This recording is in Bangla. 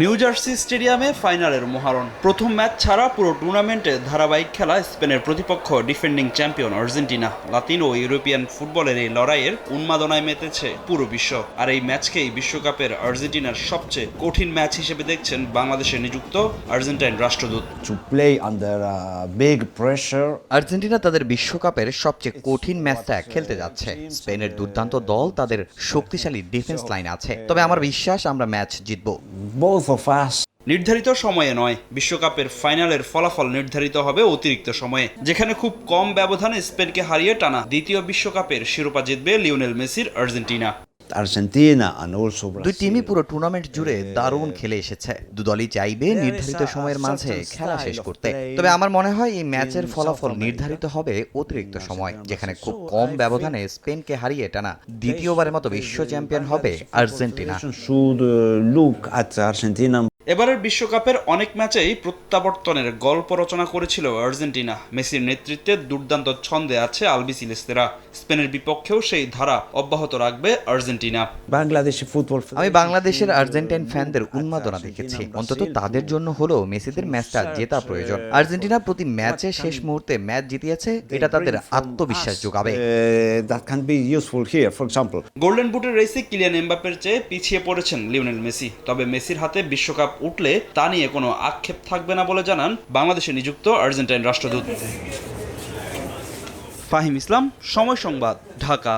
নিউ জার্সি স্টেডিয়ামে ফাইনালের মহারণ। প্রথম ম্যাচ ছাড়া পুরো টুর্নামেন্টে ধারাবাহিক খেলা স্পেনের প্রতিপক্ষ ডিফেন্ডিং চ্যাম্পিয়ন আর্জেন্টিনা। লাতিন ও ইউরোপিয়ান ফুটবলের এই লড়াইয়ের উন্মাদনায় মেতেছে পুরো বিশ্ব। আর এই ম্যাচকেই বিশ্বকাপের আর্জেন্টিনার সবচেয়ে কঠিন ম্যাচ হিসেবে দেখছেন বাংলাদেশে নিযুক্ত আর্জেন্টাইন রাষ্ট্রদূত। To play under big pressure. Argentina তাদের বিশ্বকাপের সবচেয়ে কঠিন ম্যাচটা খেলতে যাচ্ছে। স্পেনের দুর্দান্ত দল, তাদের শক্তিশালী ডিফেন্স লাইন আছে, তবে আমার বিশ্বাস আমরা ম্যাচ জিতব। Both of us. নির্ধারিত সময়ে নয়, বিশ্বকাপের ফাইনালের ফলাফল নির্ধারিত হবে অতিরিক্ত সময়ে, যেখানে খুব কম ব্যবধানে স্পেনকে হারিয়ে টানা দ্বিতীয় বিশ্বকাপের শিরোপা জিতবে লিওনেল মেসির আর্জেন্টিনা। Argentina and also দুই টিমই Brazil. পুরো টুর্নামেন্ট জুড়ে দারুণ খেলে এসেছে। দুদলই চাইবে নির্ধারিত সময়ের মাঝে খেলা শেষ করতে। তবে আমার মনে হয় এই ম্যাচের ফলাফল নির্ধারিত হবে অতিরিক্ত সময়, যেখানে খুব কম ব্যবধানে স্পেনকে হারিয়ে টানা দ্বিতীয়বারের মতো বিশ্ব চ্যাম্পিয়ন হবে Argentina. Should look at Argentina. এবারের বিশ্বকাপের অনেক ম্যাচেই প্রত্যাবর্তনের গল্প রচনা করেছিল আর্জেন্টিনা। মেসির নেতৃত্বে দুর্দান্ত ছন্দে আছে আলবিসেলেস্তেরা। স্পেনের বিপক্ষেও সেই ধারা অব্যাহত রাখবে আর্জেন্টিনা। Bangladeshi football. আমি বাংলাদেশের আর্জেন্টাইন ফ্যানদের উন্মাদনা দেখেছি। অন্তত তাদের জন্য হলেও মেসিদের ম্যাচটা জেতা প্রয়োজন। আর্জেন্টিনা প্রতি ম্যাচে শেষ মুহূর্তে ম্যাচ জিতিয়েছে, এটা তাদের আত্মবিশ্বাস যোগাবে। That can be useful here, for example. Golden বুটের রেসে কিলিয়ান এমবাপ্পের চেয়ে পিছিয়ে পড়েছেন লিওনেল মেসি। তবে মেসির হাতে বিশ্বকাপ উঠলে তা নিয়ে কোনো আক্ষেপ থাকবে না বলে জানান বাংলাদেশে নিযুক্ত আর্জেন্টাইন রাষ্ট্রদূত। ফাহিম ইসলাম, সময় সংবাদ, ঢাকা।